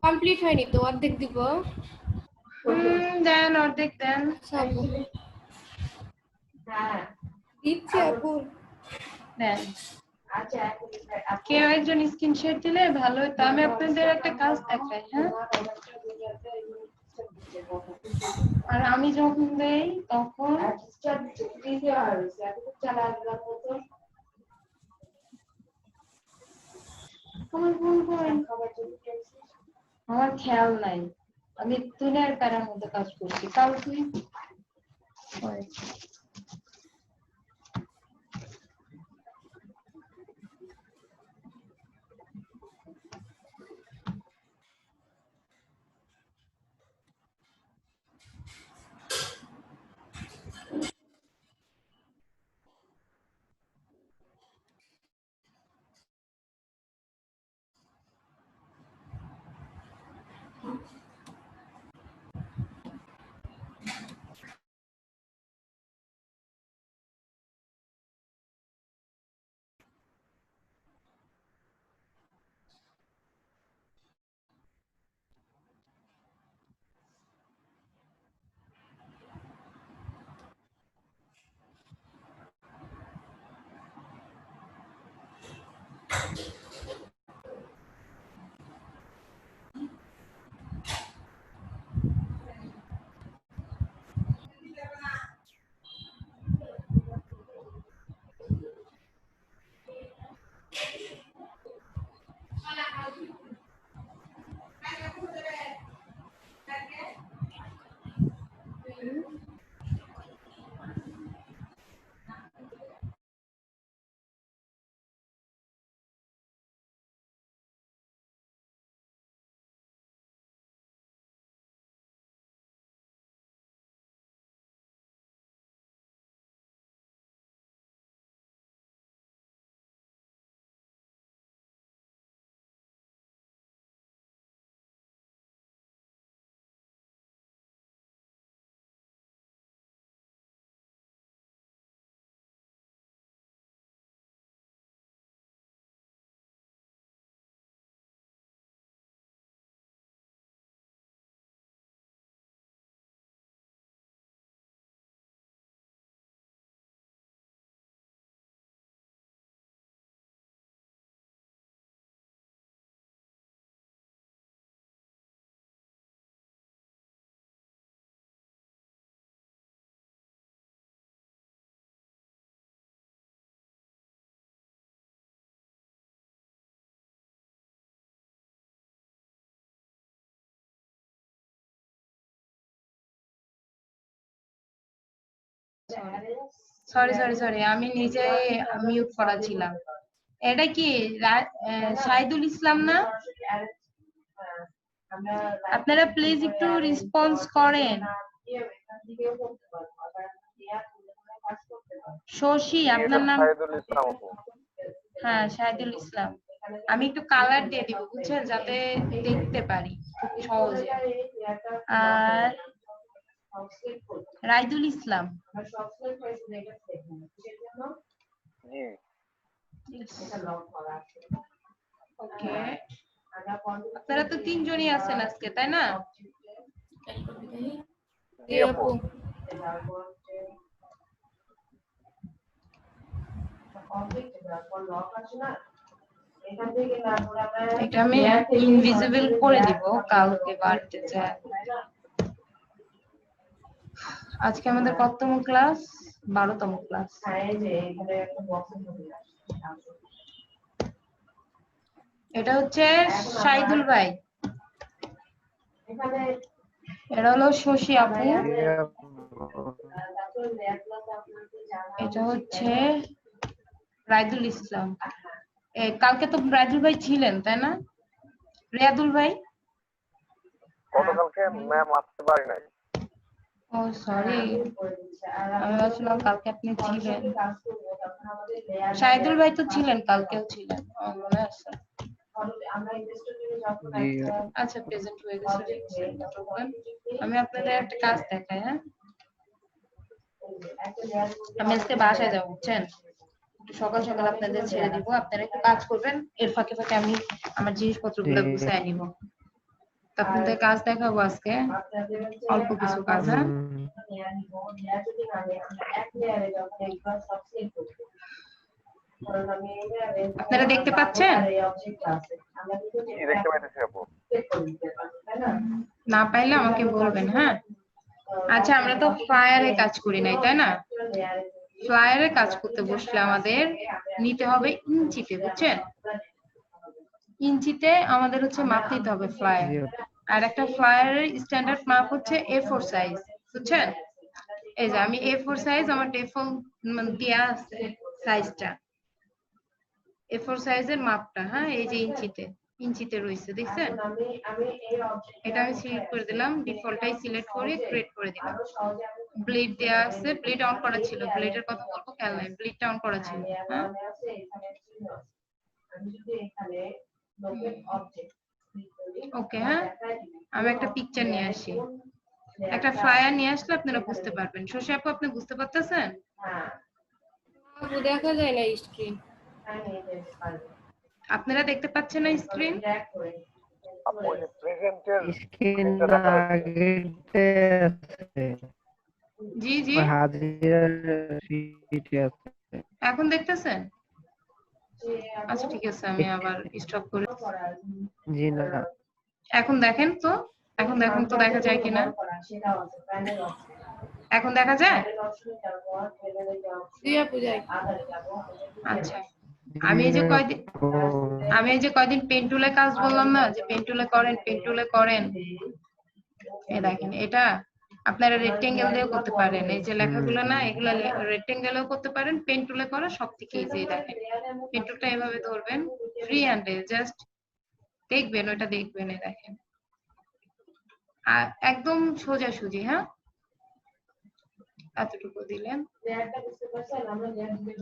Complete হয়নি তো, অর্ধেক দিব। দেন অর্ধেক দেন। দিচ্ছি আপু। দেন কেউ একজন স্ক্রিনশট দিলে ভালো হতো। আমি আপনাদের একটা কাজ দেখাই, হ্যাঁ? আর আমি যখন দেই তখন আমার খেয়াল নাই, আমি দুনিয়ার প্যারার মধ্যে কাজ করছি। কালকে সরি সরি সরি, আমি নিজে মিউট করা ছিলাম। এটা কি শাহিদুল ইসলাম না? আপনারা প্লিজ একটু রেসপন্স করেন। শশী আপনার নাম? হ্যাঁ শাহিদুল ইসলাম। আমি একটু কালার দিয়ে দিব বুঝছেন, যাতে দেখতে পারি সহজে। আর রাইদুল ইসলাম। ওকে, আপনারা তো তিনজনই আছেন আজকে, তাই না? এটা আমি ইনভিজিবল করে দিব কালকে বাড়তে চাই। আজকে আমাদের কততম ক্লাস? 12তম ক্লাস। এটা হচ্ছে শাহিদুল ভাই, এটা হলো শশী আপু, এটা হচ্ছে রাইদুল ইসলাম। কালকে তো রাইদুল ভাই ছিলেন তাই না? রিয়াদুল ভাই গতকালকে ম্যাম আসতে পারি নাই। ও সরি, আমি ভাবছিলাম কালকে আপনি ছিলেন। শাহিদুল ভাই তো ছিলেন, কালকেও ছিলেন, মনে আছে। আচ্ছা প্রেজেন্ট হয়ে গেছে। আমি আপনাদের একটা কাজ দেখাই, হ্যাঁ? আমি আজকে বাসায় যাবো বুঝছেন, সকাল সকাল আপনাদের ছেড়ে দিব, আপনারা একটু কাজ করবেন, এর ফাঁকে ফাঁকে আমি আমার জিনিসপত্রগুলো গুছায় নিব। তো আপনাদের কাজ দেখাবো আজকে, অল্প কিছু কাজ। হ্যাঁ, আপনারা দেখতে পাচ্ছেন? দেখতে পাইতেছি আপু। না পাইলে আমাকে বলবেন। হ্যাঁ, আচ্ছা, আমরা তো ফ্লায়ারে কাজ করি নাই, তাই না? ফ্লায়ারে কাজ করতে বসলে আমাদের নিতে হবে ইঞ্চিতে, বুঝছেন? ইঞ্চিতে আমাদের হচ্ছে মাপ নিতে হবে ফ্লায়ার। আর একটা ফ্লায়ারের স্ট্যান্ডার্ড মাপ হচ্ছে A4 সাইজ, বুঝছেন? এই যে আমি A4 সাইজ, আমার টেফল দেয়া আছে সাইজটা, A4 সাইজের মাপটা। হ্যাঁ, এই যে ইঞ্চিতে রয়েছে, দেখছেন? এটা আমি সিলেক্ট করে দিলাম, ডিফল্টটাই সিলেক্ট করে ক্রিয়েট করে দিলাম। ব্লেড দেয়া আছে, ব্লেড অন করা ছিল, ব্লেডের কথা বলবো খেয়াল নাই, ব্লেডটা অন করা ছিল। হ্যাঁ, ওকে। হ্যাঁ, আমি একটা পিকচার নিয়ে আসি, একটা ফ্লায়ার নিয়ে আসলে আপনারা বুঝতে পারবেন। শশী আপু, আপনি বুঝতে পারতেছেন? আপু দেখা যায় না স্ক্রিন। আপনারা দেখতে পাচ্ছেন না স্ক্রিন? আপু ওই যে প্রেজেন্টের স্ক্রিন আগেতে আছে, জি জি, হাজিরার শীটে আছে। এখন দেখতেছেন? আচ্ছা ঠিক আছে, আমি আবার স্টপ করে। জি না, এখন দেখেন তো, এখন দেখুন তো দেখা যায় কিনা। এখন দেখা যায়? জি আপু যাই। আচ্ছা, আমি এই যে কয়দিন পেন টুলে কাজ বললাম না, যে পেন টুলে করেন, পেন টুলে করেন। এই দেখেন, এটা আপনারা রেক্টেঙ্গেল দিয়েও করতে পারেন, এই যে লেখাগুলো না, এগুলো রেক্টেঙ্গেলেও করতে পারেন, পেন টুলে করা সব থেকে ইজি। দেখেন, পেন টুলটা এভাবে ধরবেন, ফ্রি হ্যান্ডে জাস্ট দেখবেন, ওইটা দেখবেন। এই দেখেন, আর একদম সোজাসুজি। হ্যাঁ, এতটুকু দিলেন,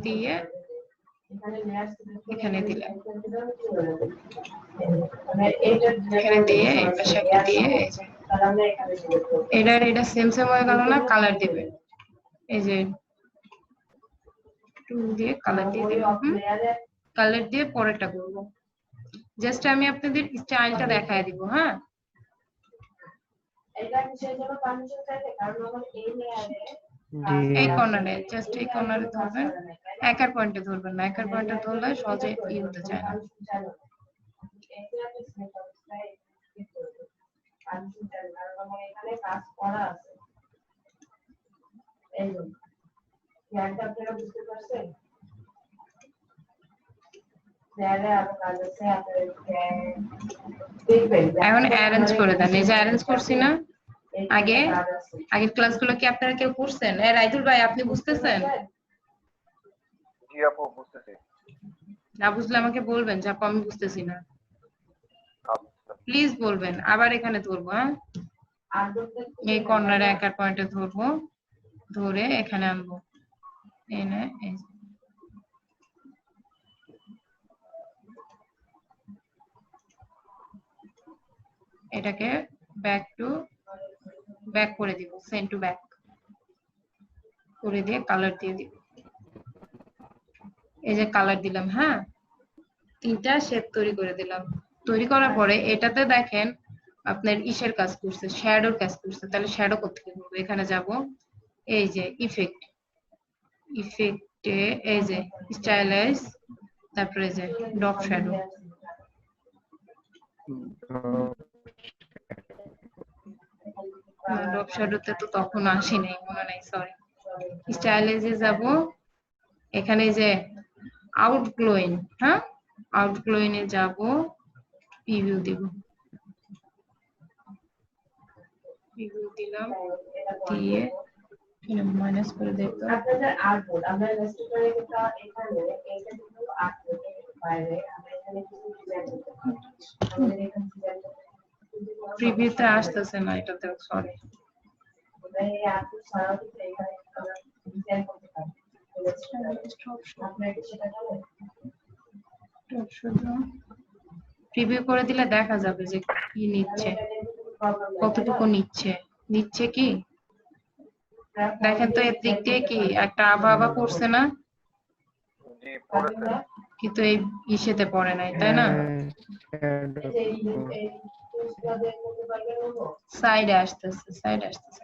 দিয়ে এখানে দিলেন, এখানে দিয়ে এই পাশে একটা দিয়ে, এটা সেম হয়ে গেল না? কালার দিবেন, এই যে টুল দিয়ে কালার দিয়ে দিবেন। কালার দিয়ে পরেরটা করবো। জাস্ট আমি আপনাদের স্টাইলটা দেখায় দিব। হ্যাঁ, এই কর্নারে, জাস্ট এই কর্নারে ধরবেন, একার পয়েন্টে ধরবেন না, একার পয়েন্টে ধরলে সহজে হতে চায় না। এখন অ্যারেঞ্জ করে দেন, এই যে অ্যারেঞ্জ করছি না, আগের ক্লাসগুলো কি আপনারা কেউ করছেন? রাইদুল ভাই, আপনি বুঝতেছেন? জি আপু, বুঝতেছি। না বুঝলে আমাকে বলবেন যে আপু আমি বুঝতেছি না, আচ্ছা, প্লিজ বলবেন। আবার এখানে ধরবো, হ্যাঁ, এই কর্নারে একার পয়েন্টে ধরবো, ধরে এখানে আনবো, এনে এটাকে ব্যাক করে দিব, সেন্ড টু ব্যাক করে দিয়ে কালার দিয়ে দিব। এই যে কালার দিলাম। হ্যাঁ, তিনটা শেপ তৈরি করে দিলাম। তৈরি করার পরে এটাতে দেখেন আপনার ইসের কাজ করছে, শ্যাডোর কাজ করছে। তাহলে শ্যাডো করতে করবো, এখানে যাব, এই যে ইফেক্টে এই যে স্টাইলাইজ, তারপরে যে ড্রপ শ্যাডো। ড্রপ শ্যাডোতে তো তখন আসি নাই, মনে নাই, সরি। স্টাইলাইজে যাব, এখানে যে আউটগ্লোইং, হ্যাঁ, আউটগ্লোইং এ যাব, প্রিভিউ দিব, প্রিভিউ দিলাম, দিয়ে মাইনাস করে দেখতে আপনাদের আউটপুট আমরা রেস্ট্রিক্টরে কিন্তু এখানে এইটা কিন্তু আউটপুটের বাইরে আমরা এখানে কিছু ডিজাইন করতে পারি। আমাদের এখানে ডিজাইন প্রিভিউতে আসতেছে না, এটাতে সরি, এই আউটপুট সারাতে এখানে আমরা ডিজাইন করতে পারি। আপনারা সেটা জানেন? শুধু প্রিভিউ করে দিলে দেখা যাবে যে কি নিচ্ছে, কতটুকু নিচ্ছে কি দেখেন তো। এর দিক দিয়ে কি একটা আভা পড়ছে না? জি পড়েছেন। কিন্তু এই ইসেতে পড়ে নাই, তাই না? সাইডে আসতেছে, সাইডে আসতেছে।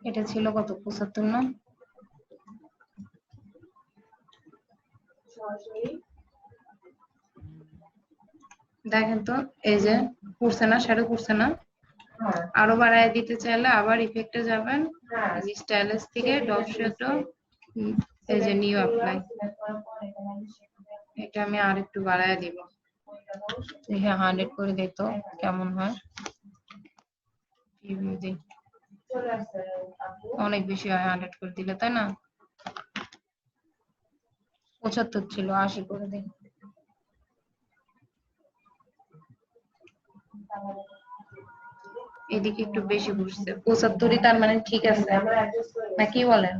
এটা ছিল কত, 75 না? দেখেন তো, এই যে করছে না, শ্যাডো করছে না? আরো বাড়ায় দিতে চাইলে আবার ইফেক্টে যাবেন, স্টাইলিশ থেকে ডট শ্যাডো, এই যে নিউ অ্যাপ্লাই, এটা আমি আর একটু বাড়ায় দিব, দেখে 100 করে দিত কেমন হয়। রিভিউ দিই, অনেক বেশি হয় 100 করে দিলে, তাই না? 75 ছিল, 80 করে দিই। এদিকে একটু বেশি বসছে, 75ই তার মানে ঠিক আছে না, কি বলেন?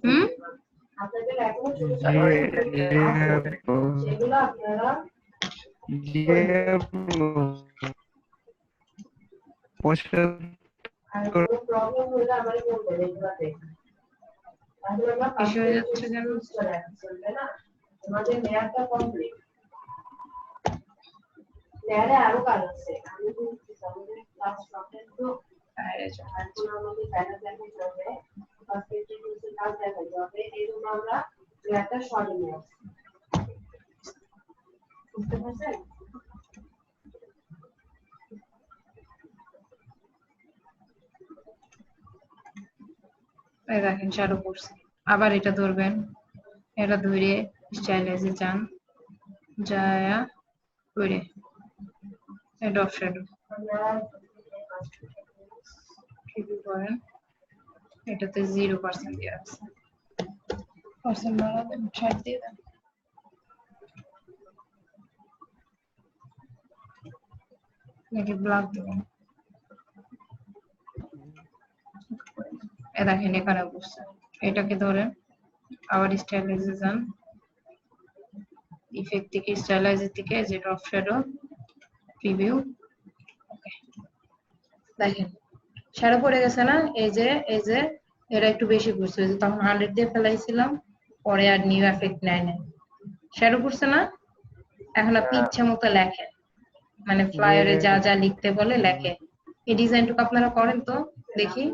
হুম, জি বেশি হয়ে যাচ্ছে কেন? এই দেখেন শ্যাডো করছে, আবার এটা ধরবেন, এটা ধরে স্টাইলাইজে যান, যায়া করে এটা অফ শ্যাডো করেন, এটাতে 0% দেওয়া আছে, পার্সেন্ট বাড়াবেন, 60 দিয়ে দেন। নাকি ব্লক দেবেন, দেখেন এখানে বসছে, এটাকে ধরেন, আবার স্টাইলাইজে যান, ইফেক্ট থেকে স্টাইলাইজের থেকে যেটা অফ শ্যাডো প্রিভিউ, দেখেন শ্যাডো পড়ে গেছে না? এই যে এটা একটু বেশি পড়ছে, তখন 100 দিয়ে ফেলাইছিলাম, পরে আর নিউ এফেক্ট নেয় না, শ্যাডো পড়ছে না? এখন আপনি ইচ্ছা মতো লেখেন, মানে ফ্লায়ারে যা যা লিখতে বলে লেখে। এই ডিজাইনটুকু আপনারা করেন তো দেখি।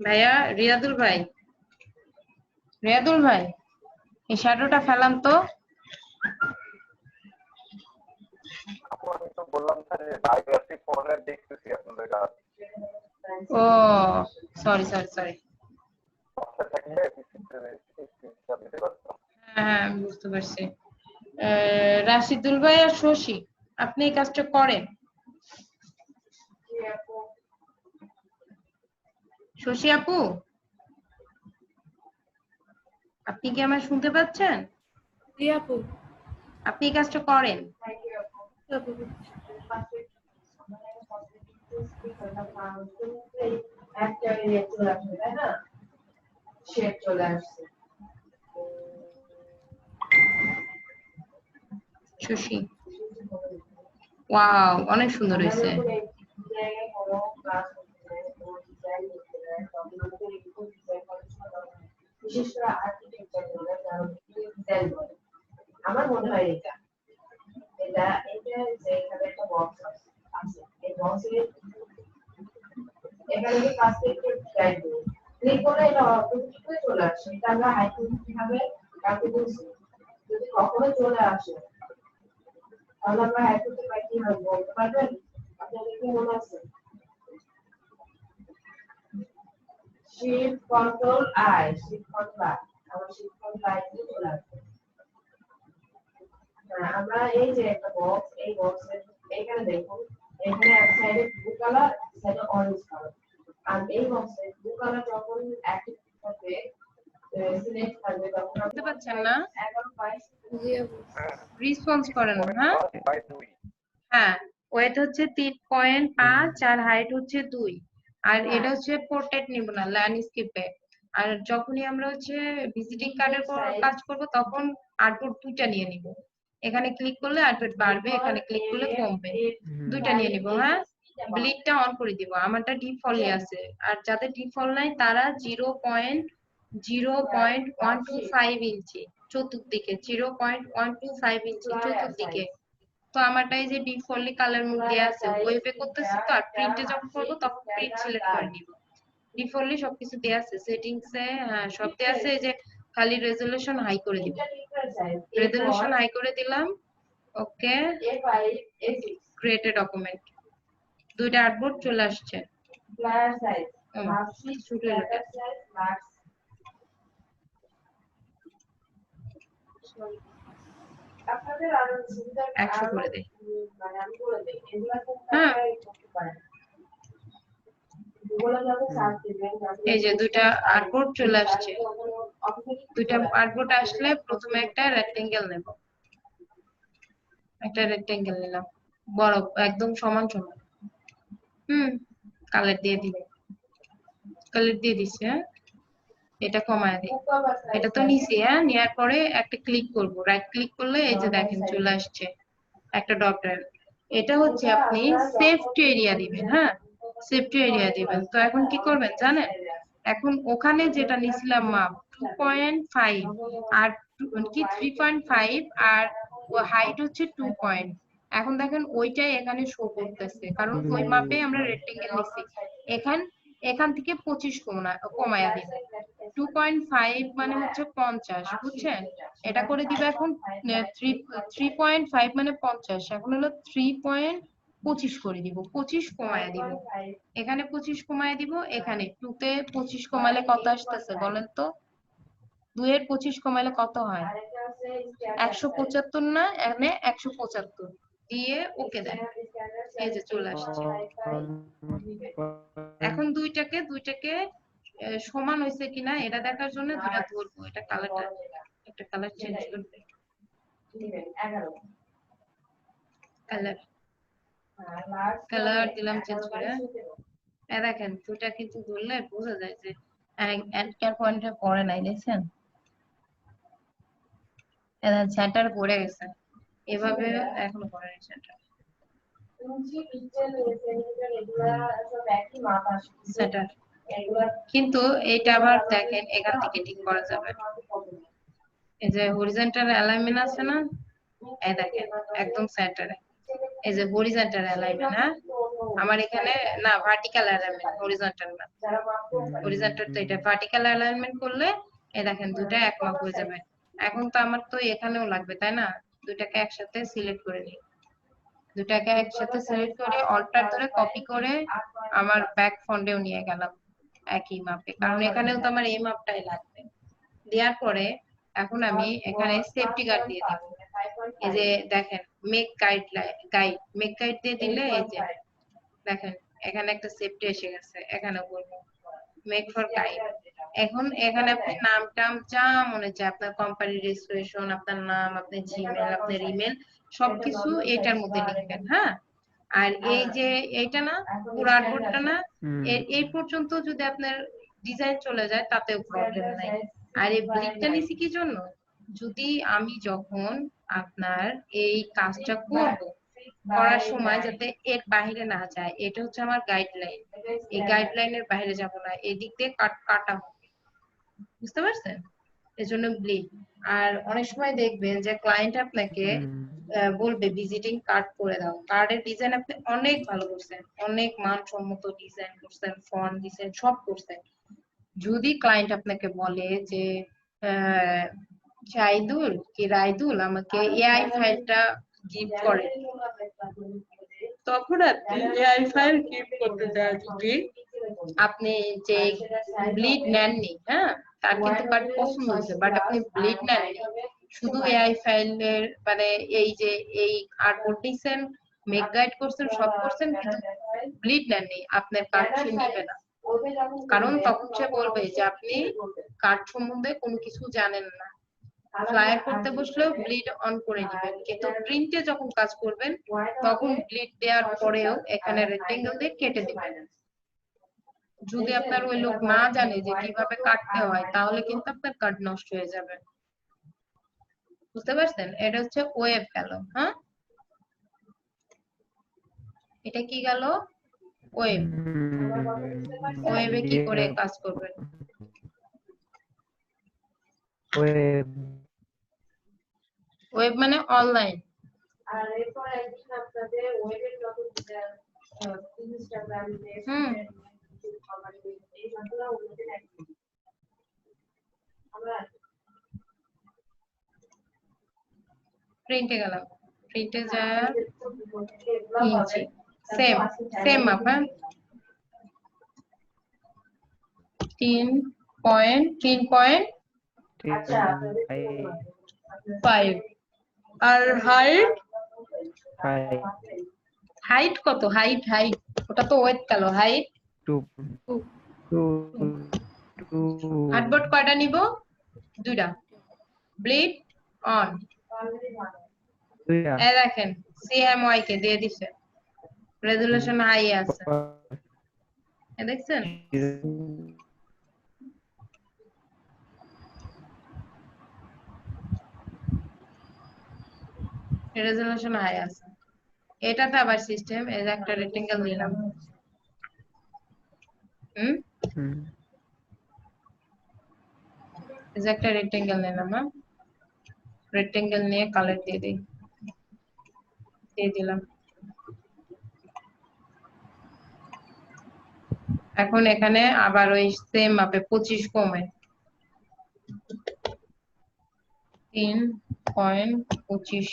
ভাইয়া, রিয়াদুল ভাই, রিয়াদুল ভাই, এই শ্যাডোটা ফেলান তো। আপু আমি তো বললাম যে বায়োগ্রাফি ফোনে দেখতেছি আপনাদের কাজ। ও সরি সরি সরি, অপশন থাকলে স্ক্রিনশট দিতে পারতাম। হ্যাঁ আমি বুঝতে পারছি। রাশিদুল ভাই আর শশী, আপনি এই কাজটা করেন? শশী আপু, আপনি কি আমায় শুনতে পাচ্ছেন? জি আপু। আপনি এই কাজটা করেন? আপু, শশী, ওয়াও, অনেক সুন্দর হয়েছে। আমার মনে হয় এটা এটা এটা যে এখানে একটা বক্স আছে, এই বক্সে এখানে যে কাজটা একটু গাইড করব, ক্লিক করে এটা অটোমেটিক্যালি চলে আসে। এটা আমরা হাইড করতে কিভাবে কাকে বলছি, যদি কখনো চলে আসে তাহলে আমরা হাইড করতে পারি কিভাবে বলতে পারবেন? আপনাদের কি মনে আছে? Shift control I, shift control I, আমরা শিফট কন্ট্রোল আই দিয়ে চলে আসবে। আমরা এই যে একটা বক্স, এই বক্সের এখানে দেখুন, এখানে এক সাইডে ব্লু কালার, এক সাইডে অরেঞ্জ কালার, আর এই বক্সে ব্লু কালার যখন অ্যাক্টিভ হবে সিলেক্ট থাকবে তখন বুঝতে পারছেন না? 11 22 জি আপু। রেসপন্স করেন না, হ্যাঁ? 3.2 হ্যাঁ, ওয়েট হচ্ছে 3.5 আর হাইট হচ্ছে 2। আর এটা হচ্ছে পোর্ট্রেট নিব না, ল্যান্ডস্কেপে। আর যখনই আমরা হচ্ছে ভিজিটিং কার্ডের কাজ করব তখন আর্টবোর্ড 2টা নিয়ে নিব। এখানে ক্লিক করলে আর্টবোর্ড বাড়বে, এখানে ক্লিক করলে কমবে। 2টা নিয়ে নিব, হ্যাঁ? ব্লিডটা অন করে দিব, আমারটা ডিফল্টই আছে। আর যাদের ডিফল্ট নাই তারা 0.125 ইঞ্চি চতুর্দিকে, 0.125 ইঞ্চি চতুর্দিকে। তো আমারটা এই যে ডিফল্টলি কালার মোড দেয়া আছে, ওয়েবে করতেছি তো, আর প্রিন্টে যখন করবো তখন প্রিন্ট সিলেক্ট করে নিব। ডিফল্টলি সবকিছু দেয়া আছে সেটিংস এ, হ্যাঁ সব দেয়া আছে। এই যে খালি রেজোলিউশন হাই করে দিব, রেজোলিউশন হাই করে দিলাম। ওকে, A5 A6 create a document, 2টা আর্টবোর্ড চলে আসছে। ফ্লায়ার সাইজ হুম, মার্কশিট ছোট হলো ফ্লায়ার সাইজ মার্কস আপনাদের আরো সুবিধা 100 করে দেই। মানে আমি বলে দেই এগুলা কিন্তু হ্যাঁ। আপনারা করতে পারেন। গুগলে যাবে সার্চ দিবেন, এই যে 2টা আর্টবোর্ড চলে আসছে। 2টা আর্টবোর্ড আসলে প্রথমে একটা রেক্টেঙ্গেল নেব, একটা রেক্টেঙ্গেল নিলাম বড় একদম সমান সমান। কালার দিয়ে দিই, কালার দিয়ে দিছি। হ্যাঁ, এটা কমায় দিই। এটা তো নিছি, হ্যাঁ? নেওয়ার পরে একটা ক্লিক করব, রাইট ক্লিক করলে এই যে দেখেন চলে আসছে একটা ডট। এটা হচ্ছে আপনি সেভ টু এরিয়া দিবেন, হ্যাঁ? সেভ টু এরিয়া দিবেন। তো এখন কি করবেন জানেন? এখন ওখানে যেটা নিছিলাম মাপ 2.5 আর কি 3.5 আর হাইট হচ্ছে 2 পয়েন্ট। এখন দেখেন ওইটাই এখানে শো করতেছে, কারণ ওই মাপে আমরা রেক্টেঙ্গেল নিছি। এখান থেকে 25 কমায়া দিব। 2.5 মানে হচ্ছে 50, বুঝছেন? এটা করে দিবে এখন 3.5 মানে 50, এখন হলো 3.25 করে দিব, 25 কমায়া দিব। এখানে 25 কমায়া দিব, এখানে 2 তে 25 কমালে কত আসতেছে বলেন তো? 2 এর 25 কমালে কত হয়? 175 না? এখানে 175 দিয়ে ওকে দেন। এই যে চলে আসছে। এখন দুইটাকে সমান হয়েছে কিনা এটা দেখার জন্য 2টা ধরবো। এটা কালারটা, একটা কালার চেঞ্জ করবে, দিবেন 11 কালার লার্জ কালার দিলাম চেঞ্জ করে। দেখেন 2টা কিন্তু ধরলে বোঝা যায় যে এন্টার পয়েন্টে পড়ে নাই, দেখছেন? সেন্টার পড়ে গেছে, এভাবে এখনো পড়ে নাই সেন্টার। ইঞ্চি পিক্সেল সেন্টিমিটার এগুলা সব একই মাপ আসে সেন্টার এগুলা কিন্তু এইটা আবার দেখেন এখান থেকে ঠিক করা যাবে। এই যে হরিজন্টাল অ্যালাইনমেন্ট আছে না, এই দেখেন একদম সেন্টারে। এই যে হরিজন্টাল অ্যালাইনমেন্ট, হ্যাঁ? আমার এখানে না ভার্টিক্যাল অ্যালাইনমেন্ট, হরিজন্টাল না। যারা মাপ করবে হরিজন্টাল তো এটা, ভার্টিক্যাল অ্যালাইনমেন্ট করলে এই দেখেন 2টা এক মাপ হয়ে যাবে। এখন তো আমার তো এখানেও লাগবে তাই না? 2টাকে একসাথে সিলেক্ট করে নিই, 2টাকে একসাথে সিলেক্ট করে অল্টার ধরে কপি করে আমার ব্যাক ফন্টেও নিয়ে গেলাম একই মাপে, কারণ এখানেও তো আমার এই মাপটাই লাগবে। দেওয়ার পরে এখন আমি এখানে সেফটি গার্ড দিয়ে দিব। এই যে দেখেন মেক মেক গাইড দিয়ে দিলে এই যে দেখেন এখানে একটা সেফটি এসে গেছে, এখানে বলবো মেক ফর গাইড। এখন এখানে আপনি নাম টাম যা মনে চায়, আপনার কোম্পানি রেজিস্ট্রেশন, আপনার নাম, আপনার জিমেল, আপনার ইমেল সবকিছু এটার মধ্যে লিখবেন, হ্যাঁ? আর এই যে এইটা না, পুরো আর্টবোর্ডটা না, এই পর্যন্ত যদি আপনার ডিজাইন চলে যায় তাতেও প্রবলেম নাই। আর এই ব্লিডটা নিছি কি জন্য? যদি আমি যখন আপনার এই কাজটা করব, করার সময় যাতে এর বাইরে না যায়, এটা হচ্ছে আমার গাইডলাইন। এই গাইডলাইনের বাইরে যাব না, এই দিক দিয়ে কাটা হবে, বুঝতে পারছেন? এজন্য ব্লিড। আর অনেক সময় দেখবেন যে ক্লায়েন্ট আপনাকে বলবে ভিজিটিং কার্ড করে দাও, কার্ডের ডিজাইন আপনি অনেক ভালো করছেন, অনেক মানসম্মত ডিজাইন করছেন, ফন্ট ডিজাইন সব করছেন। যদি ক্লায়েন্ট আপনাকে বলে যে শাহিদুল কি রাইদুল আমাকে এআই ফাইলটা গিফট করে, তখন আপনি এআই ফাইল গিফট করতে চান যদি আপনি যে ব্লিড নেননি, হ্যাঁ? তার কিন্তু কার্ড পছন্দ হয়েছে বাট আপনি ব্লিড নেননি, শুধু এআই ফাইলের মানে এই যে এই আর্টবোর্ড দিচ্ছেন, মেক গাইড করছেন, সব করছেন, কিন্তু ব্লিড নেননি, আপনার কার্ড সে নিবে না। কারণ তখন সে বলবে যে আপনি কার্ড সম্বন্ধে কোনো কিছু জানেন না। ফ্লায়ার করতে বসলেও ব্লিড অন করে দিবেন, কিন্তু প্রিন্টে যখন কাজ করবেন তখন ব্লিড দেওয়ার পরেও এখানে রেক্টেঙ্গেল দিয়ে কেটে দিবেন। যদি আপনার ওই লোক না জানে যে কিভাবে কাটতে হয় তাহলে কিন্তু আপনার কার্ড নষ্ট হয়ে যাবে। বুঝতে পারছেন? এটা হচ্ছে ওয়েব গেল। হ্যাঁ, এটা কি গেল? ওয়েব। ওয়েবে কি করে কাজ করবেন? ওয়েব ওয়েব মানে অনলাইন। আর এরপর একদিন আপনাদের ওয়েবের যত ইনস্টাগ্রাম, এই যতগুলো ওয়েবের অ্যাক্টিভিটি আমরা প্রিন্টে গেলাম, প্রিন্টে যা ইঞ্চি সেম সেম মাপ। হ্যাঁ, 3.5 আর হাইট হাইট কত? হাইট হাইট ওটা তো ওয়েট গেল। হাইট 2 হার্ডবোর্ড কয়টা নিব? 2টা। ব্লিড অন এই দেখেন সিএমওয়াই কে দিয়ে দিছে, রেজোলিউশন হাই আছে, এই দেখছেন? রেজোলিউশন হাই আছে। এটাতে আবার সিস্টেম এই যে একটা রেক্টেঙ্গেল নিলাম। এই যে একটা রেক্টেঙ্গেল নিলাম। হ্যাঁ, রেক্টেঙ্গেল নিয়ে কালার দিয়ে দিলাম। এখন এখানে আবার ওই সেম মাপে 25 কমে 3.25।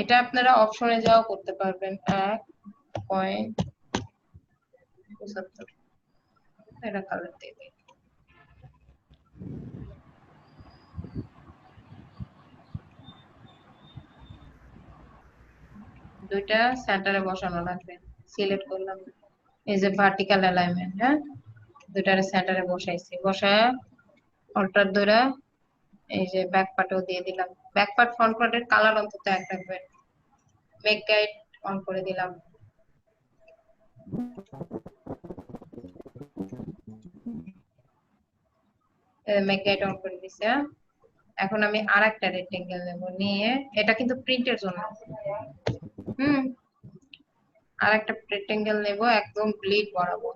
এটা আপনারা অপশনে যাও করতে পারবেন। 1.75 এটা কালার দিয়ে দিই। দুইটা সেন্টারে বসানো লাগবে। সিলেক্ট করলাম, এই যে ভার্টিক্যাল অ্যালাইনমেন্ট। হ্যাঁ, দুইটারে সেন্টারে বসাইছি। বসায় অল্টার ধরে এই যে ব্যাক পার্টও দিয়ে দিলাম। ব্যাক পার্ট ফ্রন্ট পার্টের কালার অন্তত এক রাখবেন। মেক গাইড অন করে দিলাম। মেক গাইড অন করে দিছি। এখন আমি আরেকটা রেক্টেঙ্গেল নেব, নিয়ে এটা কিন্তু প্রিন্টের জন্য। আরেকটা রেক্টেঙ্গেল নেব একদম ব্লিড বরাবর,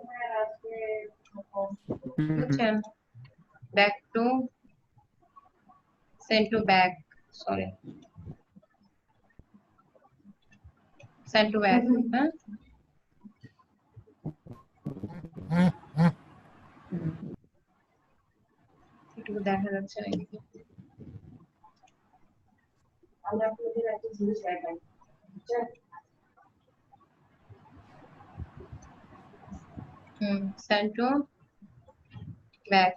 বুঝছেন? Back to send to back, sorry send to back. হ্যাঁ, একটু দেখা যাচ্ছে নাকি? আমরা আপনাদের একটা জিনিস দেখাই, সেন্ড টু ব্যাক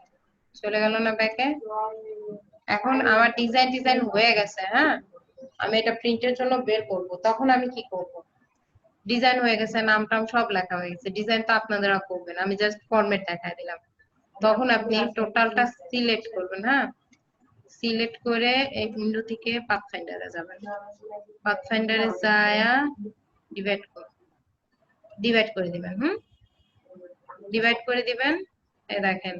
চলে গেল না ব্যাকে? এখন আমার ডিজাইন হয়ে গেছে। হ্যাঁ, আমি এটা প্রিন্টের জন্য বের করব, তখন আমি কি করব? ডিজাইন হয়ে গেছে, নাম টাম সব লেখা হয়ে গেছে, ডিজাইন তো আপনারা করবেন, আমি জাস্ট ফরম্যাট দেখাই দিলাম। তখন আপনি টোটালটা সিলেক্ট করবেন। হ্যাঁ, সিলেক্ট করে এই উইন্ডো থেকে পাথফাইন্ডারে যাবেন। পাথফাইন্ডারে যায়া ডিভাইড করে দিবেন। ডিভাইড করে দিবেন। এই দেখেন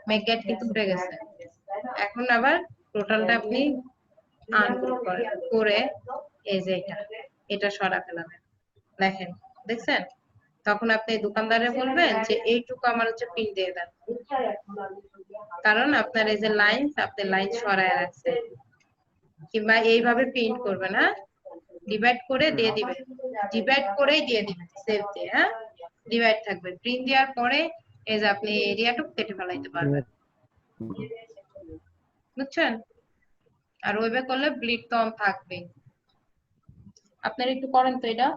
মেক গাইড কিন্তু উঠে গেছে। এখন আবার টোটালটা আপনি আনগ্রুপ করে এই যে এটা সরা ফেলাবেন। দেখেন, দেখছেন? তখন আপনি দোকানদারে বলবেন যে এইটুকু আমার হচ্ছে প্রিন্ট দিয়ে দেন, কারণ আপনার এই যে লাইন, আপনি লাইন সরায় রাখছেন। কিংবা এইভাবে প্রিন্ট করবেন। হ্যাঁ, ডিভাইড করে দিয়ে দিবেন, ডিভাইড করেই দিয়ে দিবেন, সেভ দিয়ে। হ্যাঁ, ডিভাইড থাকবে। প্রিন্ট দেওয়ার পরে এই যে আপনি এরিয়াটুকু কেটে ফেলাইতে পারবেন, বুঝছেন? আর ওইভাবে করলে ব্লিড তো থাকবে। আপনারা একটু করেন তো এটা।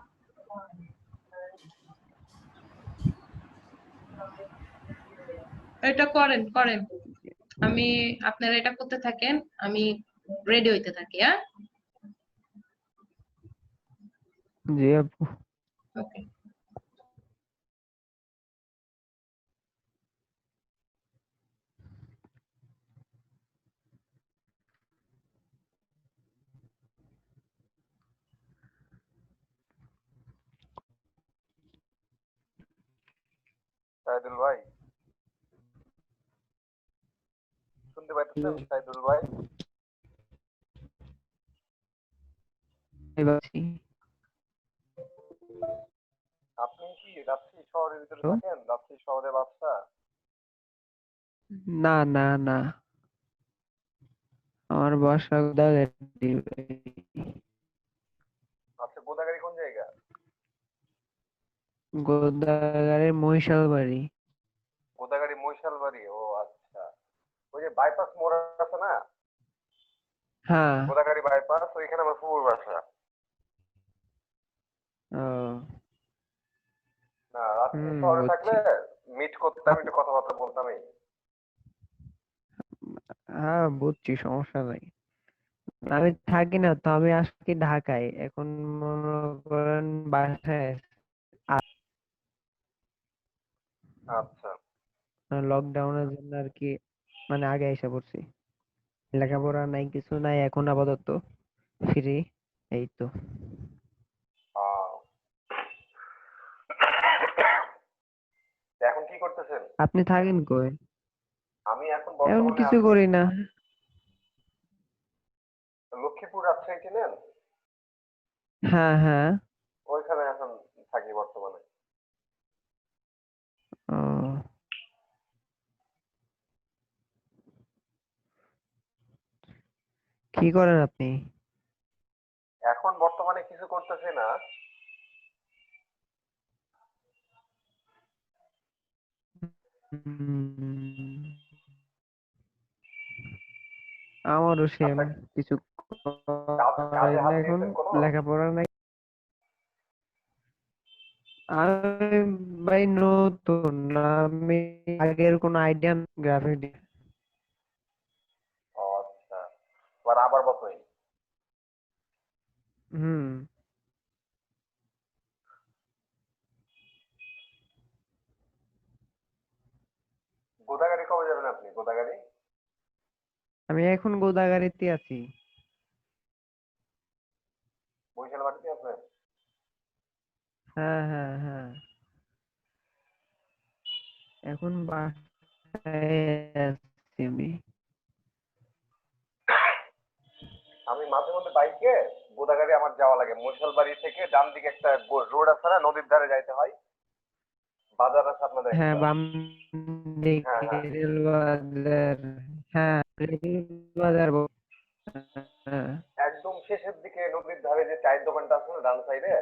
এটা করেন করেন, আমি আপনারা এটা করতে থাকেন, আমি রেডি হইতে থাকি। হ্যাঁ, জি আপু। ওকে। সাইদুল ভাই, শুনতে পাইতেছেন সাইদুল ভাই? এবারছি আপনি কি রাজশাহী শহরের ভিতরে তো? থাকেন? রাজশাহী শহরে বাসা? না না না, আমার বাসা গোদাগাড়ি। আচ্ছা, গোদাগাড়ি কোন জায়গা? গোদাগাড়ির মহিশাল বাড়ি। গোদাগাড়ি মহিশাল বাড়ি, ও আচ্ছা। ওই যে বাইপাস মোড় আছে না, হ্যাঁ। গোদাগাড়ি বাইপাস, ওইখানে আমার ফুফুর বাসা। ও না, রাজশাহী শহরে বুঝছি। থাকলে মিট করতাম, একটু কথাবার্তা বলতামই। হ্যাঁ বুঝছি, সমস্যা নাই। আমি থাকি না তো, আমি আসছি ঢাকায় এখন, মনে করেন বাসায় আচ্ছা লকডাউনের জন্য আর কি, মানে আগে এসে পড়ছি। লেখাপড়া নাই, কিছু নাই, এখন আপাতত ফ্রি, এই তো। আহ, এখন কি করতেছেন? আপনি থাকেন কই? আমি এখন এখন বর্তমানে কিছু আছি করি না। লক্ষ্মীপুর, রাজশাহী চিনেন? হ্যাঁ হ্যাঁ। ওইখানে এখন থাকি বর্তমানে। ও, কি করেন আপনি? এখন বর্তমানে কিছু করতেছি না। উম, আমারও সেম, আচ্ছা, কিছু কাজে করাই না হাত এখন, দিয়েছেন কোনো? লেখাপড়া নাই। আমি ভাই নতুন, আমি আগের কোনো আইডিয়া গ্রাফিক। ও আচ্ছা, আবার বসই। হুম। গোদাগাড়ি কবে যাবেন আপনি? গোদাগাড়ি আমি এখন গোদাগাড়িতে আছি। বরিশাল বাড়িতে আপনার? হ্যাঁ হ্যাঁ হ্যাঁ, এখন বাসায় আছি আমি। আমি মাঝে মধ্যে বাইকে গোদাগাড়ি আমার যাওয়া লাগে। মহিশাল বাড়ি থেকে ডান দিকে একটা রোড আছে না, নদীর ধারে যাইতে হয়। বাজার আছে আপনাদের হ্যাঁ, একটা। বাম হ্যাঁ দিকে হ্যাঁ, রেল বাজার। হ্যাঁ, রেল বাজার হ্যাঁ। একদম শেষের দিকে নদীর ধারে যে চায়ের দোকানটা আছে না, ডান সাইডে।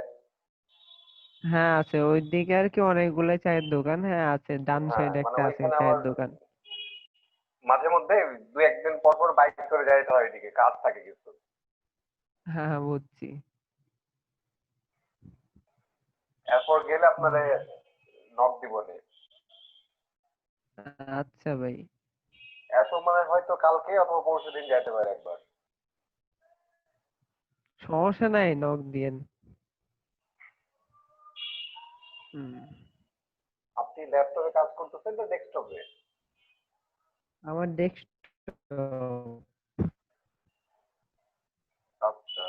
হ্যাঁ আছে, ওই দিকে আর কি অনেকগুলো চায়ের দোকান, হ্যাঁ আছে, ডান হ্যাঁ, সাইডে মানে একটা আছে ওইখানে আমার চায়ের দোকান। মাঝে মধ্যে দু একদিন পর পর বাইক করে যাইতে হয়, ওইদিকে কাজ থাকে কিছু। হ্যাঁ হ্যাঁ বুঝছি। এরপর গেলে আপনারে হুম, নক দিবনে। আচ্ছা ভাই। এত মানে হয়তো কালকে অথবা পরশু দিন যাইতে পারে একবার। সমস্যা নাই, নক দিয়েন। হুম। আপনি ল্যাপটপে কাজ করতেছেন না ডেস্কটপে? আমার ডেস্কটপ। আচ্ছা।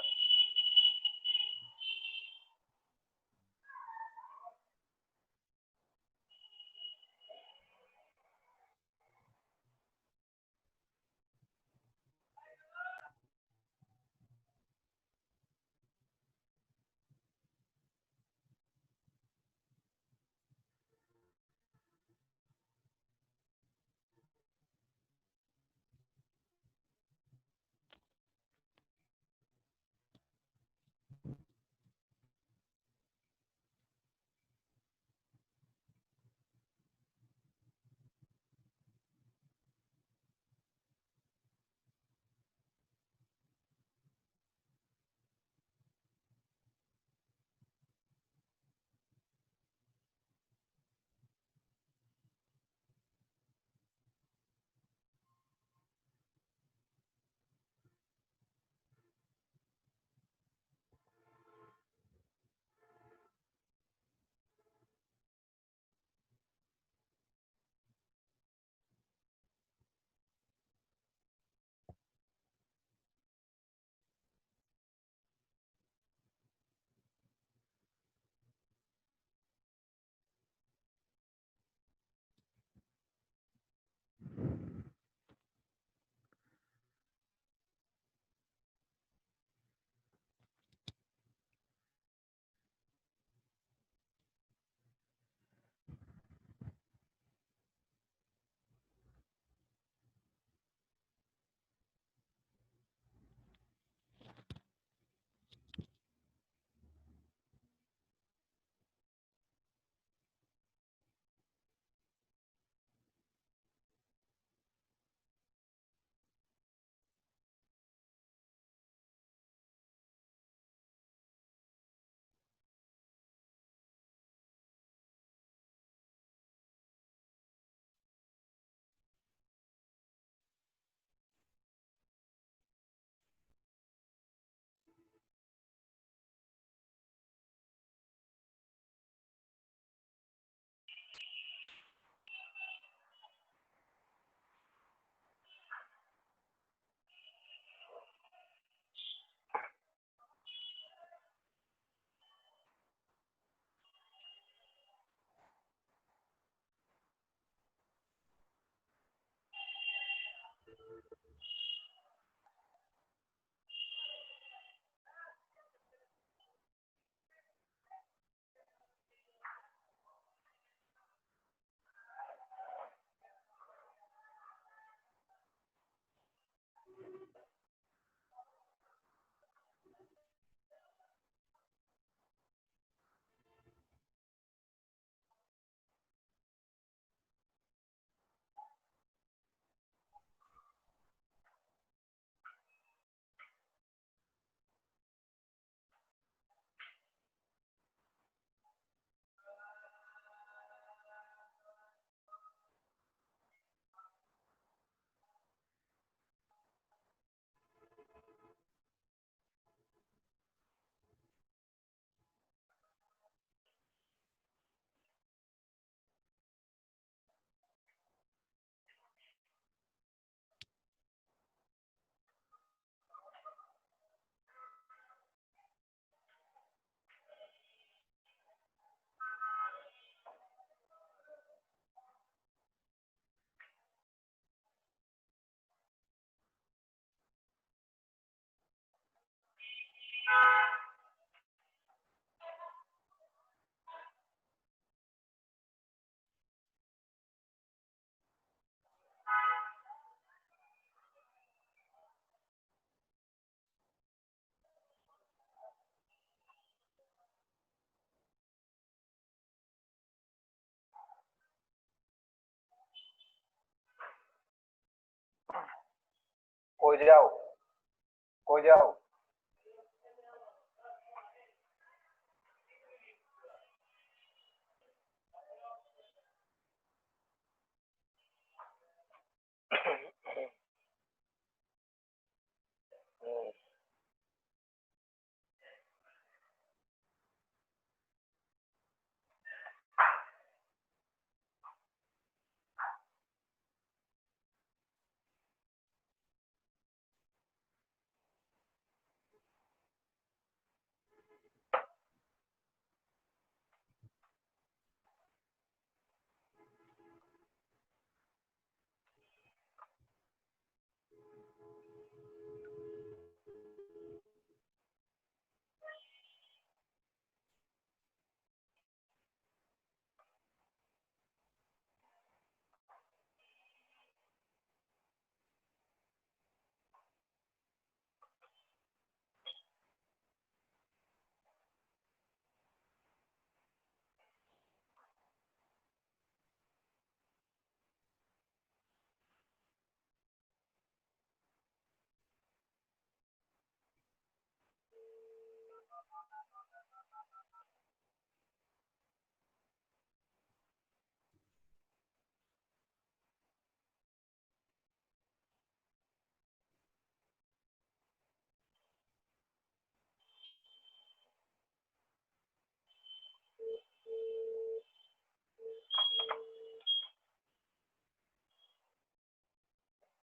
কই যাও কই যাও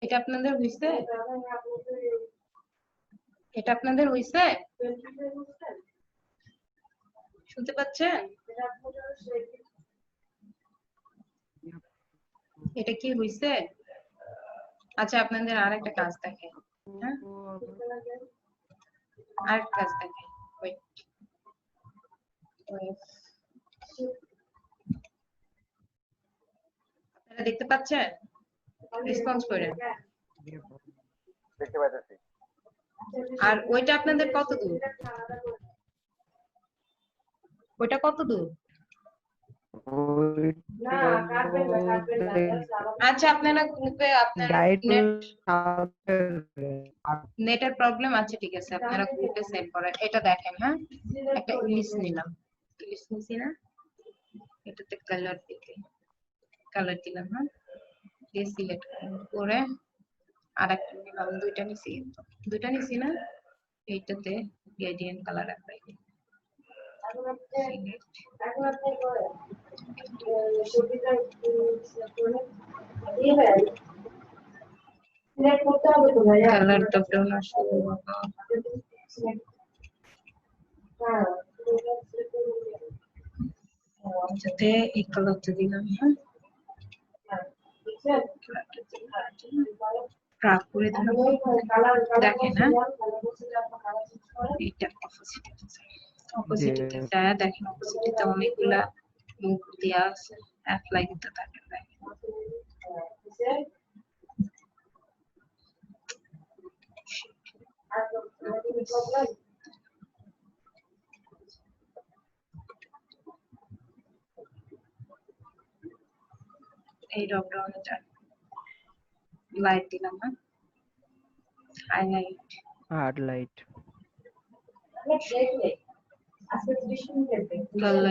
এটা আপনাদের হইছে? এটা আপনাদের হইছে? শুনতে পাচ্ছেন? এটা কি হইছে? আচ্ছা আপনাদের আরেকটা কাজ দেখে, হ্যাঁ আরেকটা কাজ দেখে। Wait. আপনারা দেখতে পাচ্ছেন? রেসপন্স করেন। দেখতে পাইতেছি আর ওইটা আপনাদের কত দূর? ওইটা কত দূর? আচ্ছা আপনারা গ্রুপে আপনার নেটের প্রবলেম আছে, ঠিক আছে আপনারা গ্রুপে সেন্ড করেন। এটা দেখেন, হ্যাঁ একটা ইলিশ নিলাম, ইলিশ নিছি না, এটাতে কালার দিকে কালার দিলাম, হ্যাঁ দিয়ে সিলেক্ট করে আরেকটা নিলাম, দুইটা নিছি না, এইটাতে গ্রেডিয়েন্ট কালার অ্যাপ্লাই করি। কালার তো কেউ না শুরু যাতে এই কালারটা দিলাম, হ্যাঁ ক্রাপ করে দিলাম। দেখেন হ্যাঁ এইটা অপোজিটিতে যায়, দেখেন অপোজিটিতে অনেকগুলা মুখ দেওয়া আছে, অ্যাপ্লাই দিতে থাকেন। দেখেন এই ড্রপ ডাউনে যান, লাইট দিলাম, হ্যাঁ হাইলাইট, হার্ড লাইট, কালার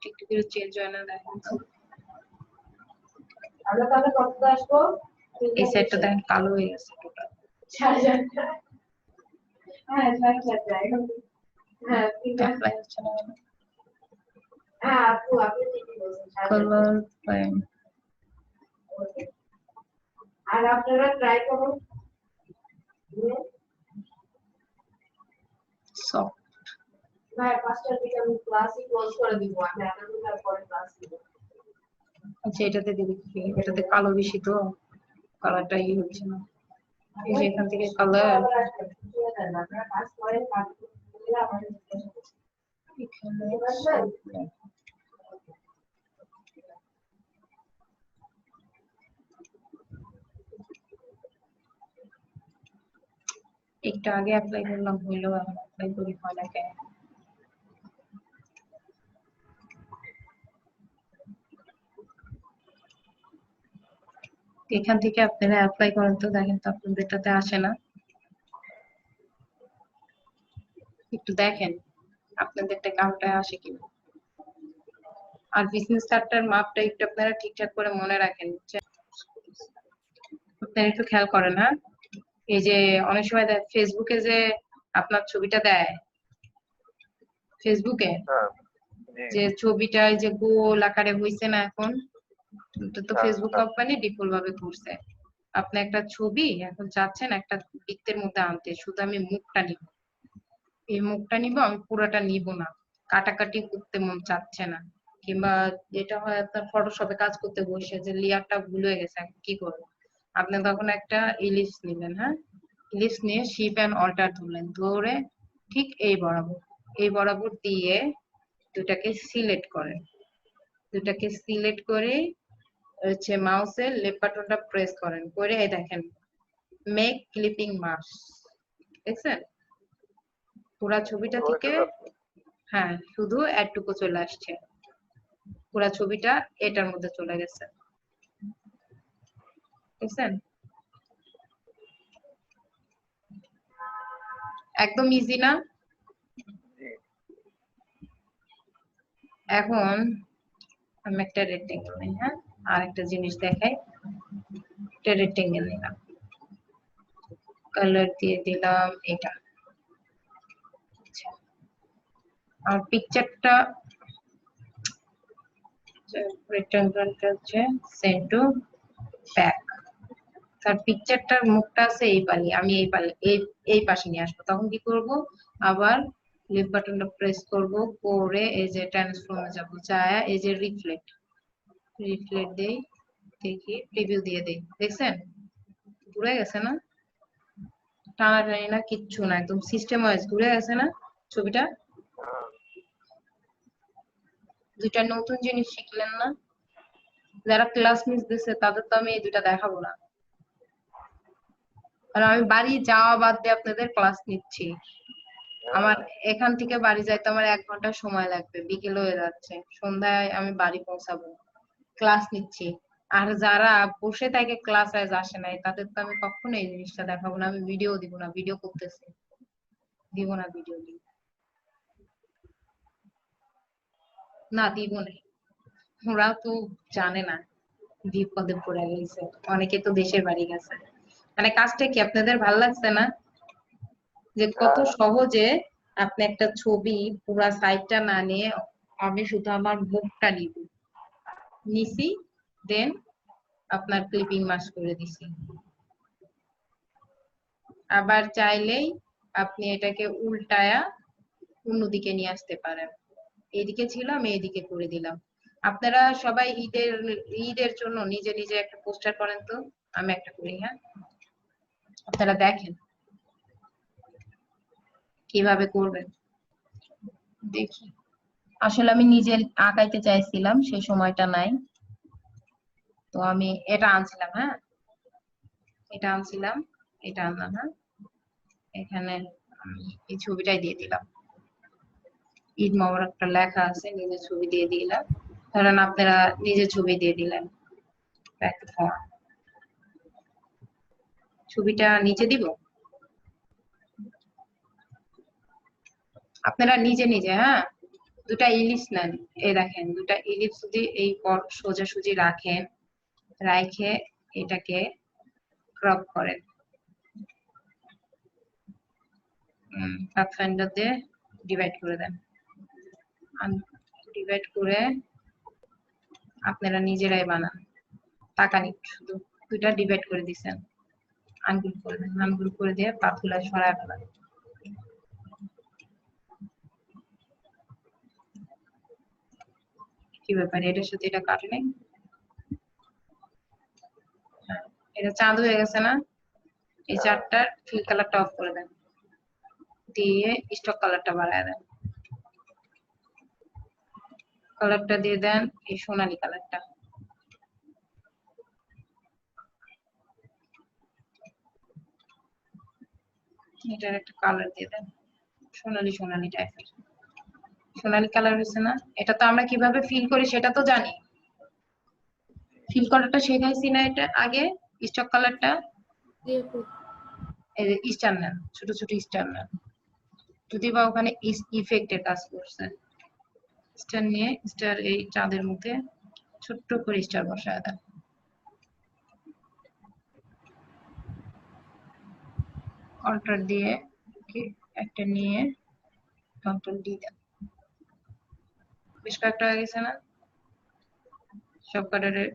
একটু করে চেঞ্জ হয় না, দেখেন এই সেটটা দেখেন কালো হয়ে গেছে টোটাল। অ্যাপ্লাই হচ্ছে না কালার প্যান। আর আপনারা ট্রাই করুন সফট ভাই 5টার দিকে আমি ক্লাসই ক্লোজ করে দিব, আমি আপনাদের পরে ক্লাস দিব। আচ্ছা এটাতে দিবি কি, এটাতে কালো বেশি তো কালারটা ই হচ্ছে না, এই যে এখান থেকে কালার আপনারা কাজ করেন, কাজ করলে আমাদের এখানে একটু আগে অ্যাপ্লাই করলাম, হইলো এখন অ্যাপ্লাই করি হয় না কেন? এখান থেকে আপনারা অ্যাপ্লাই করেন তো, দেখেন তো আপনাদেরটাতে আসে না, একটু দেখেন আপনাদেরটা কাউন্টে আসে কিনা। আর বিজনেস কার্ডটার মাপটা একটু আপনারা ঠিকঠাক করে মনে রাখেন, বুঝছেন? আপনারা একটু খেয়াল করেন, হ্যাঁ। এই যে অনেক সময় ফেসবুকে যে আপনার ছবিটা দেয়, ফেসবুকে হ্যাঁ জি যে ছবিটা এই যে গোল আকারে হইছে না এখন, এটা তো হ্যাঁ ফেসবুক হ্যাঁ কোম্পানি ডিফল্ট ভাবে করছে। আপনি একটা ছবি এখন চাচ্ছেন একটা বৃত্তের মধ্যে আনতে, শুধু আমি মুখটা নিব, এই মুখটা নিব, আমি পুরোটা নিব না, কাটাকাটি করতে মন চাচ্ছে না, কিংবা যেটা হয় আপনার ফটোশপে কাজ করতে বসে যে লেয়ারটা ভুল হয়ে গেছে, এখন কি করবো, আপনি তখন একটা ইলিপস নিলেন, হ্যাঁ, ইলিপস নিয়ে শিপ এন্ড অল্টার ধরলেন, ধরে ঠিক এই বরাবর দিয়ে দুটাকে সিলেক্ট করেন, দুটাকে সিলেক্ট করে হচ্ছে মাউসের লেফট বাটনটা প্রেস করেন, করে এই দেখেন মেক ক্লিপিং মাস্ক, দেখছেন পুরা ছবিটা থেকে? হ্যাঁ, শুধু এটুকু চলে আসছে, পুরা ছবিটা এটার মধ্যে চলে গেছে, দেখছেন? একদম ইজি না? জি এখন আমি একটা রেক্টেঙ্গেল নিই, হ্যাঁ, আর একটা জিনিস দেখাই, একটা রেক্টেঙ্গেল নিলাম, কালার দিয়ে দিলাম এটা, আর পিকচারটা রেক্টেঙ্গেলটা হচ্ছে সেন্ড টু ব্যাক, তার পিকচারটার মুখটা আছে এই পালি, আমি এই পাশে নিয়ে আসবো, তখন কি করব, আবার লেফট বাটনটা প্রেস করব, করে এই যে ট্রান্সফর্মে যাব, যায় এই যে রিফ্লেক্ট দেই, দেখি প্রিভিউ দিয়ে দেই, দেখছেন ঘুরে গেছে না, টানাটানি না, কিচ্ছু না, একদম সিস্টেম ওয়াইজ ঘুরে গেছে না ছবিটা। দুইটা নতুন জিনিস শিখলেন না? যারা ক্লাস মিস দিচ্ছে তাদের তো আমি এই দুইটা দেখাবো না, কারণ আমি বাড়ি যাওয়া বাদ দিয়ে আপনাদের ক্লাস নিচ্ছি, আমার এখান থেকে বাড়ি যাইতে আমার 1 ঘন্টা সময় লাগবে, বিকেল হয়ে যাচ্ছে, সন্ধ্যায় আমি বাড়ি পৌঁছাবো, ক্লাস নিচ্ছি। আর যারা বসে থাকে ক্লাস আজ আসে নাই, তাদের তো আমি কখনো এই জিনিসটা দেখাবো না, আমি ভিডিও দিব না, ভিডিও করতেছি, দিব না ভিডিও, দিব না, দিব না, ওরা তো জানে না বিপদে পড়ে গেছে, অনেকে তো দেশের বাড়ি গেছে, মানে কাজটা কি আপনাদের ভালো লাগছে না, যে কত সহজে আপনি একটা ছবি পুরা সাইডটা না নিয়ে আমি শুধু আমার মুখটা নিব, নিছি, দেন আপনার ক্লিপিং মাস্ক করে দিছি, আবার চাইলেই আপনি এটাকে উল্টায়া অন্যদিকে নিয়ে আসতে পারেন, এইদিকে ছিল আমি এইদিকে করে দিলাম। আপনারা সবাই ঈদের জন্য নিজে নিজে একটা পোস্টার করেন তো, আমি একটা করি, হ্যাঁ, আপনারা দেখেন কিভাবে করবেন, দেখি, আসলে আমি নিজে আঁকাইতে চাইছিলাম, সেই সময়টা নাই, তো আমি এটা আনছিলাম, হ্যাঁ, এটা আনছিলাম, এটা আনলাম, হ্যাঁ, এখানে আমি এই ছবিটাই দিয়ে দিলাম, ঈদ মোবারকটা লেখা আছে, নিজের ছবি দিয়ে দিলাম, ধরেন আপনারা নিজের ছবি দিয়ে দিলেন, ছবিটা নিচে দিব, আপনারা নিজে নিজে, হ্যাঁ, দুটা ইলিপস নেন, এই দেখেন দুটা ইলিপস যদি এই সোজাসুজি রাখেন, রাখে এটাকে ক্রপ করেন, পাথফাইন্ডার দিয়ে ডিভাইড করে দেন, ডিভাইড করে আপনারা নিজেরাই বানান, তাকানি শুধু দুইটা ডিভাইড করে দিচ্ছেন, আনগুল করে দেন, আনগুল করে দিয়ে পাতগুলা সরায় ফেলান, কি ব্যাপার এটার সাথে এটা কাটে নাই, এটা চাঁদ হয়ে গেছে না, এই চারটার ফিল কালারটা অফ করে দেন, দিয়ে স্টক কালারটা বাড়ায় দেন, কালারটা দিয়ে দেন এই সোনালী কালারটা, এটার একটা কালার দিয়ে দেন সোনালী সোনালী টাইপের, সোনালী কালার হয়েছে না, এটা তো আমরা কিভাবে ফিল করি সেটা তো জানি, ফিল কালারটা শেখাইছি না এটা আগে, স্টক কালারটা, দেখো এই যে স্টার নেন, ছোট ছোট স্টার নেন, যদি বা ওখানে ইফেক্টের কাজ করছে, স্টার নিয়ে স্টার এই চাঁদের মধ্যে ছোট্ট করে স্টার বসায় দেন, কন্ট্রোল দিয়ে একটা নিয়ে কন্ট্রোল ডি দেন, বেশ কয়েকটা হয়ে গেছে না, সব কাটারে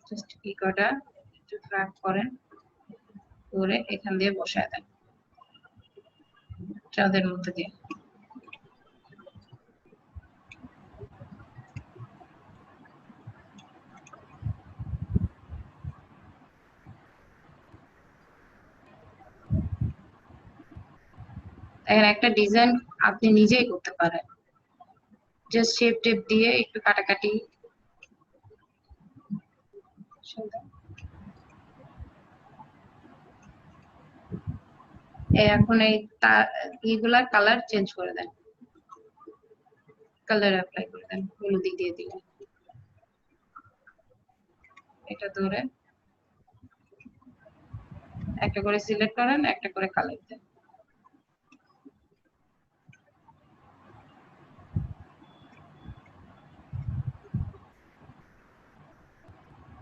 জাস্ট কি কটা একটু ড্র্যাগ করেন করে এখান দিয়ে বসায় দেন চাঁদের মধ্যে দিয়ে। এখানে একটা ডিজাইন আপনি নিজেই করতে পারেন, জাস্ট শেপ টেপ দিয়ে একটু কাটাকাটি। এখন এই এইগুলার কালার চেঞ্জ করে দেন, কালার অ্যাপ্লাই করে দেন, হলুদ দিয়ে দিলেন, এটা ধরে একটা করে সিলেক্ট করেন, একটা করে কালার দেন।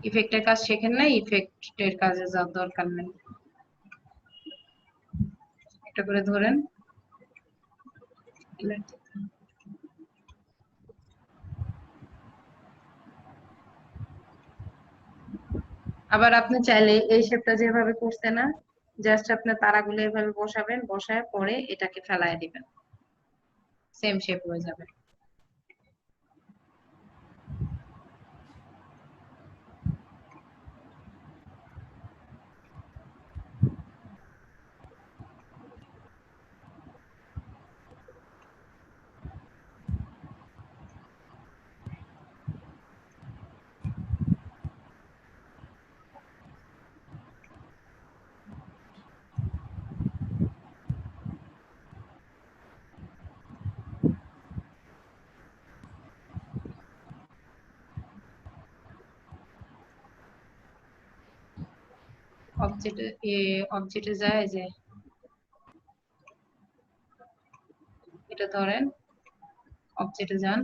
ইফেক্টের কাজ শেখেন না, ইফেক্টের কাজে যাওয়ার দরকার নেই, একটা করে ধরেন, আবার আপনি চাইলে এই শেপটা যেভাবে করছে না, জাস্ট আপনার তারাগুলো এভাবে বসাবেন, বসায় পরে এটাকে ফেলায় দিবেন, সেম শেপ হয়ে যাবে। অবজেক্টে যায় যে এটা ধরেন, অবজেক্টে যান,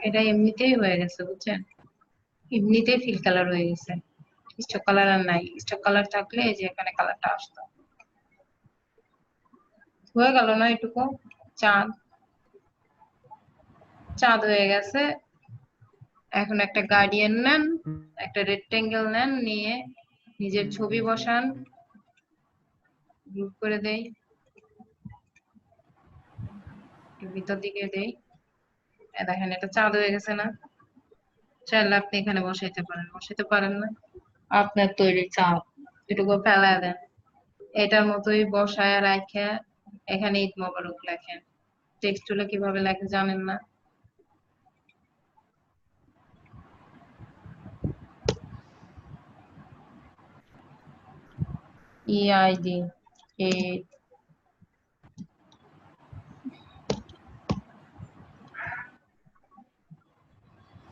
এটা এমনিতেই হয়ে গেছে বুঝছেন, এমনিতেই ফিল কালার হয়ে গেছে, স্টক কালার আর নাই, স্টক কালার থাকলে এই যে এখানে কালারটা আসতো। হয়ে গেল না এটুকু, চাঁদ চাঁদ হয়ে গেছে। এখন একটা গার্ডিয়ান নেন, একটা রেক্টেঙ্গেল নেন, নিয়ে নিজের ছবি বসান, গ্রুপ করে দেই, ভিতর দিকে দেই, দেখেন এটা চাঁদ হয়ে গেছে না, চাইলে আপনি এখানে বসাইতে পারেন, বসাইতে পারেন না, আপনার তৈরি চাঁদ এটুকু ফেলায় দেন, এটার মতোই বসায় রাখে এখানে ঈদ মোবারক লেখেন। টেক্সট গুলো কিভাবে লেখে জানেন না? EID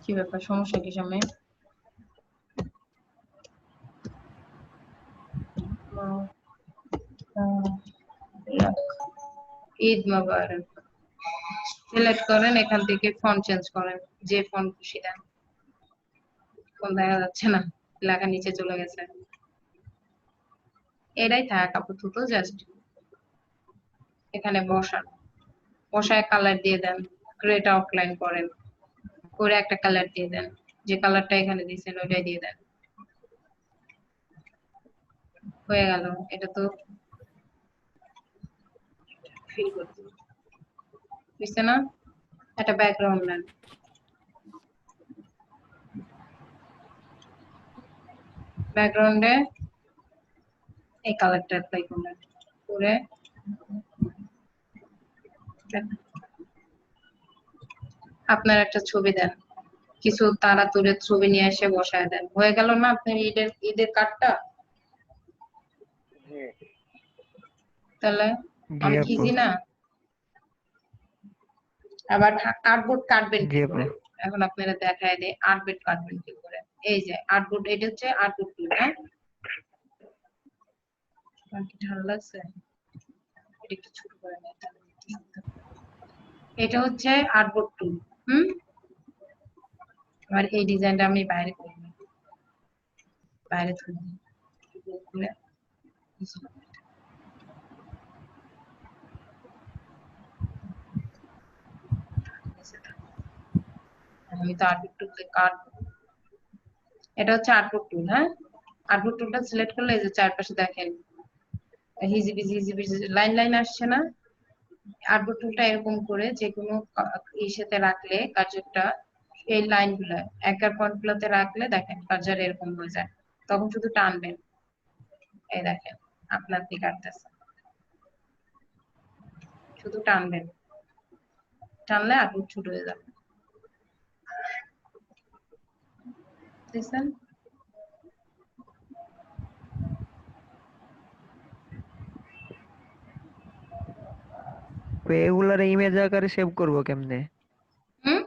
কি ব্যাপার, সমস্যা কি সামনে? ঈদ মোবারক সিলেক্ট করেন, এখান থেকে ফন্ট চেঞ্জ করেন, যে ফন্ট খুশি দেন, ফোন দেখা যাচ্ছে না, লেখা নিচে চলে গেছে, এটাই থাক আপাতত, জাস্ট এখানে বসান, বসায় কালার দিয়ে দেন, গ্রেটা আউটলাইন করেন, করে একটা কালার দিয়ে দেন, যে কালারটা এখানে দিয়েছেন ওইটাই দিয়ে দেন, হয়ে গেল। এটা তো ফিল করতে বুঝছে না, একটা ব্যাকগ্রাউন্ড নেন, ব্যাকগ্রাউন্ডে এই কালারটা অ্যাপ্লাই করলেন, করে আপনার একটা ছবি দেন, কিছু তাড়াতাড়ি ছবি নিয়ে এসে বসায় দেন। হয়ে গেল না আপনার ঈদের কার্ডটা? জি তাহলে জি অনেক আপু। ইজি না? আবার আর্টবোর্ড কাটবেন জি কি আপু। করে? এখন আপনারা দেখায় দেয় আর্টবোর্ড কাটবেন কি করে। এই যে আর্টবোর্ড, এটা হচ্ছে আর্টবোর্ড টুল। হ্যাঁ, আমার কি ঠান্ডা লাগছে? এটা একটু ছোট করে নেই তাহলে একটু সুবিধা হবে। এটা হচ্ছে আর্টবোর্ড টুল। আর এই ডিজাইনটা আমি বাইরে করি না, বাইরে তুলি খুলে। আমি তো আর্টবোর্ড টুল কাটবো। এটা হচ্ছে আর্টবোর্ড টুল। হ্যাঁ, আর্টবোর্ড টুলটা সিলেক্ট করলে এই যে চারপাশে দেখেন হিজিবিজি লাইন লাইন আসছে না? আর্টবোর্ড টুলটা এরকম করে যে কোনো ইসেতে রাখলে কার্যটা এই লাইন গুলো একার পয়েন্ট গুলোতে রাখলে দেখেন কার্যর এরকম হয়ে যায়। তখন শুধু টানবেন, এই দেখেন আপনার দিকে কাটতেছে, শুধু টানবেন, টানলে আর্টবোর্ড ছোট হয়ে যাবে। দেখছেন? তো এগুলার ইমেজ আকারে সেভ করব কেমনে? হুম,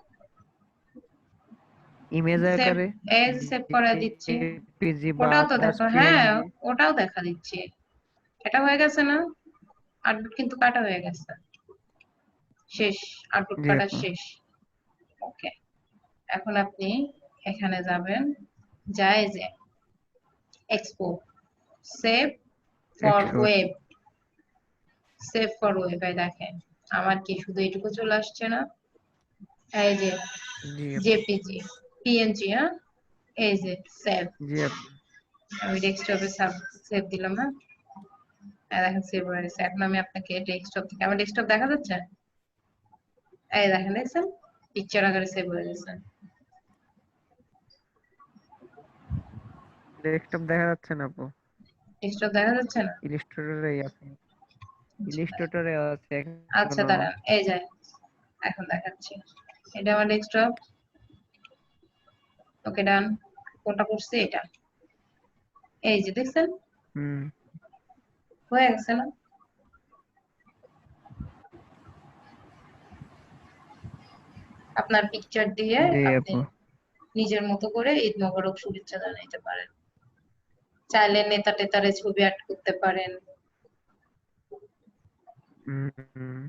ইমেজ সেভ, আকারে এই সেভ করে দিচ্ছি। জেপিজি বা ওটাও তো আদার্স দেখো, হ্যাঁ পিএনজি। ওটাও দেখা দিচ্ছি। এটা হয়ে গেছে না? আর্টবোর্ড কিন্তু কাটা হয়ে গেছে, শেষ, আর্টবোর্ড জি কাটা আপু। শেষ। ওকে, এখন আপনি এখানে যাবেন, যায় যে export, save for export. Web, save for web. দেখেন আমার কি শুধু এইটুকু চলে আসছে না? এই যে জি আপু। JPG, PNG. হ্যাঁ, এই যে সেভ, জি আপু। আমি ডেস্কটপে সেভ দিলাম। হ্যাঁ, দেখেন সেভ হয়ে গেছে। এখন আমি আপনাকে ডেস্কটপ থেকে, আমার ডেস্কটপ দেখা যাচ্ছে? এই দেখেন, দেখছেন পিকচার আকারে সেভ হয়ে গেছে। ডেস্কটপ দেখা যাচ্ছে না আপু। ডেস্কটপ দেখা যাচ্ছে না? ইলিস্ট্রেটরেই আছে। ইলিস্ট্রেটরে আছে আচ্ছা এখনো। দাঁড়ান, এই যে এখন দেখাচ্ছি, এটা আমার ডেস্কটপ। ওকে ডান, কোনটা করছি? এটা, এই যে দেখছেন হুম। হয়ে গেছে না? আপনার পিকচার দিয়ে জি আপনি আপু। নিজের মতো করে ঈদ মোবারক শুভেচ্ছা জানাইতে পারেন। চাইলে নেতা টেতারে ছবি অ্যাড করতে পারেন। হুম।